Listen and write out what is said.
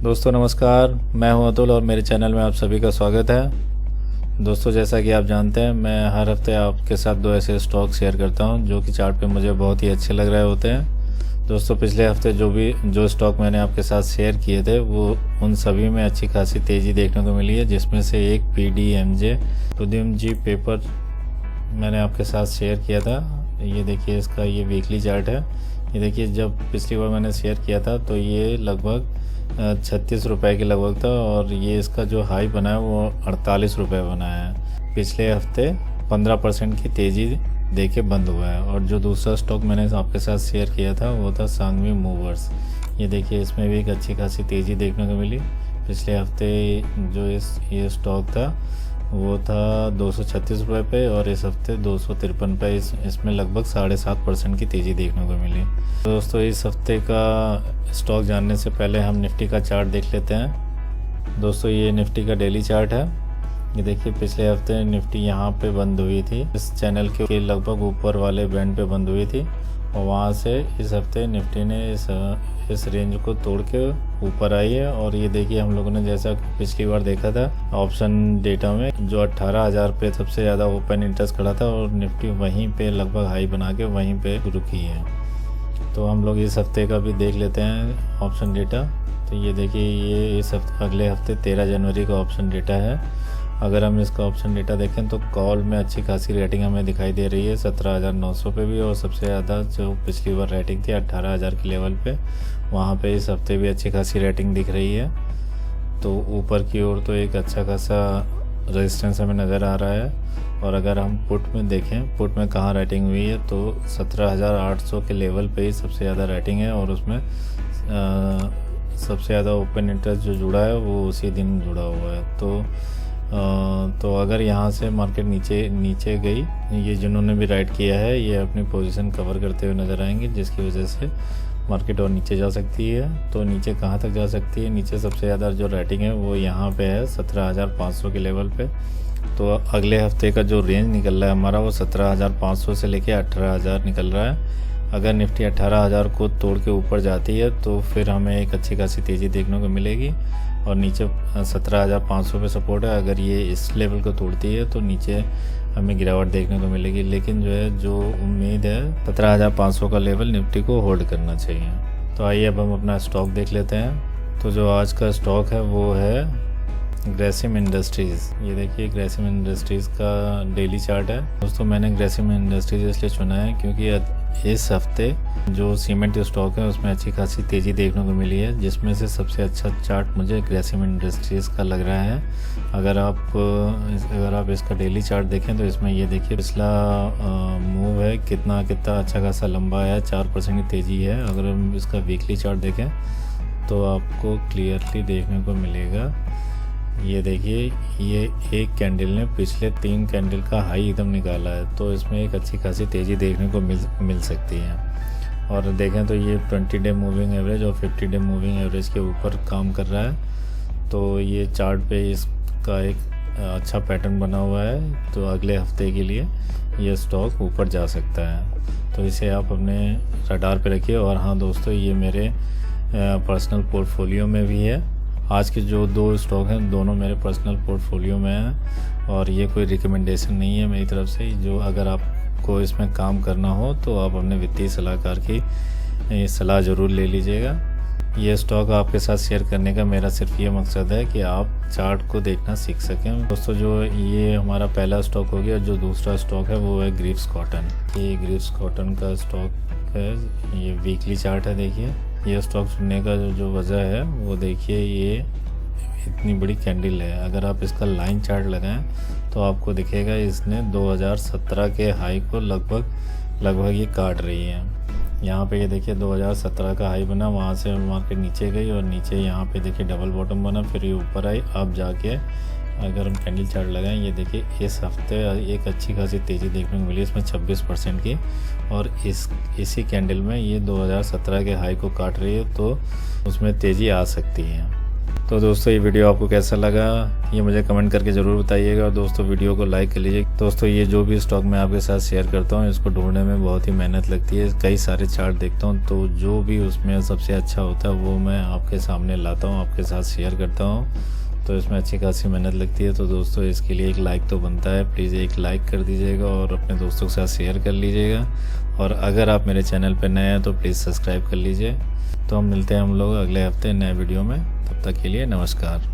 दोस्तों नमस्कार, मैं हूं अतुल और मेरे चैनल में आप सभी का स्वागत है। दोस्तों जैसा कि आप जानते हैं, मैं हर हफ्ते आपके साथ दो ऐसे स्टॉक शेयर करता हूं जो कि चार्ट पे मुझे बहुत ही अच्छे लग रहे होते हैं। दोस्तों पिछले हफ्ते जो स्टॉक मैंने आपके साथ शेयर किए थे वो उन सभी में अच्छी खासी तेज़ी देखने को मिली है, जिसमें से एक PDMJ उद्यमजी पेपर मैंने आपके साथ शेयर किया था। ये देखिए, इसका ये वीकली चार्ट है। ये देखिए, जब पिछली बार मैंने शेयर किया था तो ये लगभग 36 रुपये के लगभग था और ये इसका जो हाई बना है वो 48 रुपये बना है। पिछले हफ्ते 15% की तेज़ी दे के बंद हुआ है। और जो दूसरा स्टॉक मैंने आपके साथ शेयर किया था वो था सांगवी मूवर्स। ये देखिए, इसमें भी एक अच्छी खासी तेज़ी देखने को मिली। पिछले हफ्ते जो ये स्टॉक था वो था 236 रुपये पे और इस हफ्ते 253 पे। इसमें लगभग 7.5% की तेज़ी देखने को मिली। दोस्तों इस हफ्ते का स्टॉक जानने से पहले हम निफ्टी का चार्ट देख लेते हैं। दोस्तों ये निफ्टी का डेली चार्ट है। ये देखिए, पिछले हफ्ते निफ्टी यहाँ पे बंद हुई थी, इस चैनल के लगभग ऊपर वाले बैंड पे बंद हुई थी और वहाँ से इस हफ्ते निफ्टी ने इस रेंज को तोड़ के ऊपर आई है। और ये देखिए, हम लोगों ने जैसा पिछली बार देखा था ऑप्शन डेटा में, जो 18,000 पे सबसे ज़्यादा ओपन इंटरेस्ट खड़ा था और निफ्टी वहीं पे लगभग हाई बना के वहीं पे रुकी है। तो हम लोग इस हफ्ते का भी देख लेते हैं ऑप्शन डेटा। तो ये देखिए, ये इस हफ्ते अगले हफ्ते 13 जनवरी का ऑप्शन डेटा है। अगर हम इसका ऑप्शन डेटा देखें तो कॉल में अच्छी खासी रेटिंग हमें दिखाई दे रही है 17,900 पे भी, और सबसे ज़्यादा जो पिछली बार रेटिंग थी 18,000 के लेवल पे, वहाँ पे इस हफ्ते भी अच्छी खासी रेटिंग दिख रही है। तो ऊपर की ओर तो एक अच्छा खासा रेजिस्टेंस हमें नज़र आ रहा है। और अगर हम पुट में देखें, पुट में कहाँ रेटिंग हुई है तो 17,800 के लेवल पे ही सबसे ज़्यादा रेटिंग है और उसमें सबसे ज़्यादा ओपन इंटरेस्ट जो जुड़ा है वो उसी दिन जुड़ा हुआ है। तो अगर यहाँ से मार्केट नीचे गई, ये जिन्होंने भी राइट किया है ये अपनी पोजीशन कवर करते हुए नज़र आएंगे, जिसकी वजह से मार्केट और नीचे जा सकती है। तो नीचे कहाँ तक जा सकती है? नीचे सबसे ज़्यादा जो रेटिंग है वो यहाँ पे है 17,500 के लेवल पे। तो अगले हफ्ते का जो रेंज निकल रहा है हमारा वो 17,500 से लेके 18,000 निकल रहा है। अगर निफ्टी 18,000 को तोड़ के ऊपर जाती है तो फिर हमें एक अच्छी खासी तेज़ी देखने को मिलेगी और नीचे 17,500 पे सपोर्ट है। अगर ये इस लेवल को तोड़ती है तो नीचे हमें गिरावट देखने को मिलेगी, लेकिन जो उम्मीद है 17,500 का लेवल निफ्टी को होल्ड करना चाहिए। तो आइए अब हम अपना स्टॉक देख लेते हैं। तो जो आज का स्टॉक है वो है ग्रेसिम इंडस्ट्रीज़। ये देखिए, ग्रेसिम इंडस्ट्रीज़ का डेली चार्ट है। दोस्तों मैंने ग्रेसिम इंडस्ट्रीज़ इसलिए चुना है क्योंकि इस हफ्ते जो सीमेंट स्टॉक है उसमें अच्छी खासी तेज़ी देखने को मिली है, जिसमें से सबसे अच्छा चार्ट मुझे ग्रेसिम इंडस्ट्रीज़ का लग रहा है। अगर आप इसका डेली चार्ट देखें तो इसमें ये देखिए, पिछला मूव है कितना अच्छा खासा लंबा है, 4% की तेज़ी है। अगर हम इसका वीकली चार्ट देखें तो आपको क्लियरली देखने को मिलेगा। ये देखिए, ये एक कैंडल ने पिछले 3 कैंडल का हाई एकदम निकाला है, तो इसमें एक अच्छी खासी तेज़ी देखने को मिल सकती है। और देखें तो ये 20 डे मूविंग एवरेज और 50 डे मूविंग एवरेज के ऊपर काम कर रहा है। तो ये चार्ट पे इसका एक अच्छा पैटर्न बना हुआ है। तो अगले हफ्ते के लिए ये स्टॉक ऊपर जा सकता है, तो इसे आप अपने रडार पे रखिए। और हाँ दोस्तों, ये मेरे पर्सनल पोर्टफोलियो में भी है। आज के जो 2 स्टॉक हैं दोनों मेरे पर्सनल पोर्टफोलियो में हैं और ये कोई रिकमेंडेशन नहीं है मेरी तरफ से। जो अगर आपको इसमें काम करना हो तो आप अपने वित्तीय सलाहकार की सलाह ज़रूर ले लीजिएगा। ये स्टॉक आपके साथ शेयर करने का मेरा सिर्फ ये मकसद है कि आप चार्ट को देखना सीख सकें। दोस्तों जो ये हमारा पहला स्टॉक हो गया, जो दूसरा स्टॉक है वो है ग्रीव्स कॉटन। ये ग्रीव्स कॉटन का स्टॉक है, ये वीकली चार्ट है। देखिए, ये स्टॉक चुनने का जो वजह है वो देखिए, ये इतनी बड़ी कैंडल है। अगर आप इसका लाइन चार्ट लगाएं तो आपको दिखेगा इसने 2017 के हाई को लगभग ये काट रही है। यहाँ पे ये देखिए 2017 का हाई बना, वहाँ से मार्केट नीचे गई और नीचे यहाँ पे देखिए डबल बॉटम बना, फिर ये ऊपर आई। अब जाके अगर हम कैंडल चार्ट लगाएं, ये देखिए इस हफ्ते एक अच्छी खासी तेज़ी देखने को मिली इसमें 26% की, और इसी कैंडल में ये 2017 के हाई को काट रही है, तो उसमें तेज़ी आ सकती है। तो दोस्तों ये वीडियो आपको कैसा लगा ये मुझे कमेंट करके ज़रूर बताइएगा, और दोस्तों वीडियो को लाइक कर लीजिए। दोस्तों ये जो भी स्टॉक मैं आपके साथ शेयर करता हूँ इसको ढूंढने में बहुत ही मेहनत लगती है, कई सारे चार्ट देखता हूँ, तो जो भी उसमें सबसे अच्छा होता है वो मैं आपके सामने लाता हूँ, आपके साथ शेयर करता हूँ। तो इसमें अच्छी खासी मेहनत लगती है। तो दोस्तों इसके लिए एक लाइक तो बनता है, प्लीज़ एक लाइक कर दीजिएगा और अपने दोस्तों के साथ शेयर कर लीजिएगा। और अगर आप मेरे चैनल पर नए हैं तो प्लीज़ सब्सक्राइब कर लीजिए। तो हम मिलते हैं हम लोग अगले हफ्ते नए वीडियो में, तब तक के लिए नमस्कार।